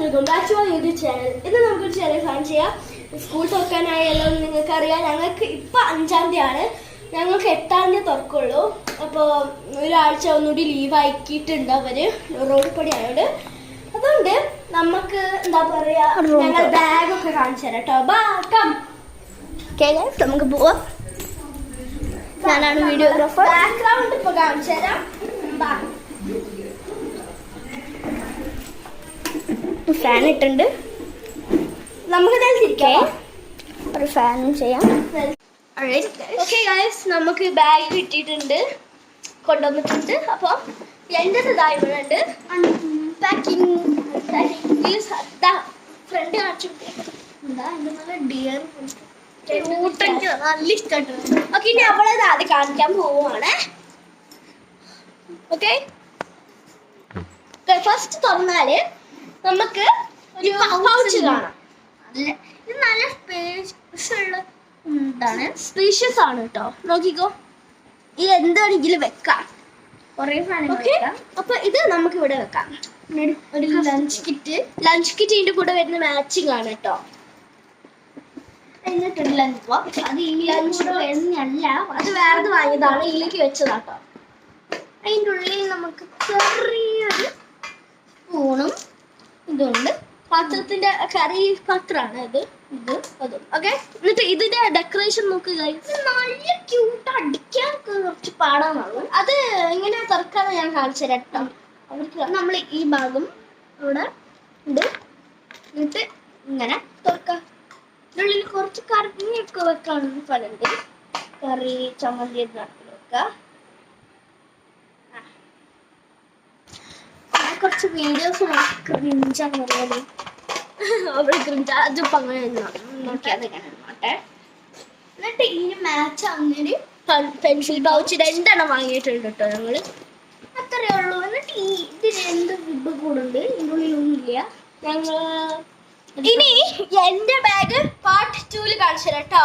Welcome back to our YouTube channel. ഇന്ന് നമുക്കൊരു ചെറിയ ഫാൻ ചെയ്യാം. സ്കൂൾ തുറക്കാനായല്ലോ നിങ്ങൾക്കറിയാം. ഞങ്ങൾക്ക് ഇപ്പം 5-ാം തീയതിയാണ്, ഞങ്ങൾക്ക് 8-ാം തീയതി തുറക്കുള്ളൂ. അപ്പോൾ ഒരാഴ്ച ഒന്നുകൂടി ലീവ് ആക്കിയിട്ടുണ്ട് അവർ റോഡ് പടി ആയോണ്ട്. അതുകൊണ്ട് നമുക്ക് എന്താ പറയാ, ഞങ്ങൾ ബാഗൊക്കെ കാണിച്ചു തരാം കേട്ടോ. നമുക്ക് പോവാം. ഞാനാണ് വീഡിയോഗ്രാഫർ. ബാക്ക്ഗ്രൗണ്ട് ഇപ്പൊ കാണിച്ചു തരാം. ഫാൻ ഇട്ടുണ്ട്, നമുക്ക് ഒരു ഫാനും ചെയ്യാം. ഓക്കെ ഗൈസ്, നമുക്ക് ബാഗ് കിട്ടിയിട്ടുണ്ട്, കൊണ്ടുവന്നിട്ടുണ്ട്. അപ്പോൾ എൻ്റെ ഇതായിട്ടുണ്ട് പാക്കിങ്. ഫ്രണ്ട് കാണിച്ചു എന്താ എൻ്റെ നല്ല ഡിയർ നല്ല ഇഷ്ടമായിട്ടുണ്ട്. ഓക്കെ, ഇനി അവളത് ആദ്യം കാണിക്കാൻ പോവുകയാണ്. ഓക്കെ, ഫസ്റ്റ് തുറന്നാല് നമുക്ക് ഒരു പൗച്ച് കാണാം. ഇത് നല്ല സ്പേഷ്യസ് ആണ് കേട്ടോ. നോക്കിക്കോ, ഇത് എന്താണെങ്കിലും വെക്കാം. അപ്പൊ ഇത് നമുക്ക് ഇവിടെ വെക്കാം. ഒരു ലഞ്ച് കിറ്റ് ഇതിന്റെ കൂടെ വരുന്ന മാച്ചിങ് ആണ് കേട്ടോ. എന്നിട്ടൊരു ലഞ്ച് ബോക്സ്. അത് ഈ ലഞ്ച് വരുന്നല്ല, അത് വേറെ വാങ്ങിയതാണ്, ഇതിലേക്ക് വെച്ചതാട്ടോ. അതിൻ്റെ ഉള്ളിൽ നമുക്ക് ചെറിയൊരു സ്പൂണും ഇതുണ്ട്. പാത്രത്തിന്റെ കറി പാത്രമാണ് ഇത് അതും. ഓക്കെ, എന്നിട്ട് ഇതിന്റെ ഡെക്കറേഷൻ നോക്കുക. നല്ല ക്യൂട്ട്, അടിക്കാൻ കുറച്ച് പാടാനാകും. അത് ഇങ്ങനെ തുറക്കാതെ ഞാൻ കാണിച്ചു തരാം കേട്ടോ. അവർക്ക് നമ്മൾ ഈ ഭാഗം ഇവിടെ ഉണ്ട്, എന്നിട്ട് ഇങ്ങനെ തുറക്കാം. ഇതിനുള്ളിൽ കുറച്ച് കറിയൊക്കെ വെക്കാണെന്ന് പറയുന്നുണ്ട്. കറി ചമ്മന്തി വെക്കാം. കുറച്ച് വീഡിയോസ് ക്രിഞ്ചാന്ന് പറഞ്ഞാല് അതിപ്പോ അങ്ങനെ നോക്കിയാൽ നോട്ടെ. എന്നിട്ട് ഇതിന് മാച്ച് അങ്ങനെ പെൻസിൽ പൗച്ച് 2 വാങ്ങിയിട്ടുണ്ട് കേട്ടോ ഞങ്ങള്. അത്രയേ ഉള്ളൂ. എന്നിട്ട് ഇതിന് എന്ത് ഫുഡ് കൂടുണ്ട്, ഇതിനുള്ളിലൊന്നുമില്ല. ഞങ്ങൾ ഇനി എന്റെ ബാഗ് പാർട്ട് 2 കാണിച്ചു തരാം കേട്ടോ.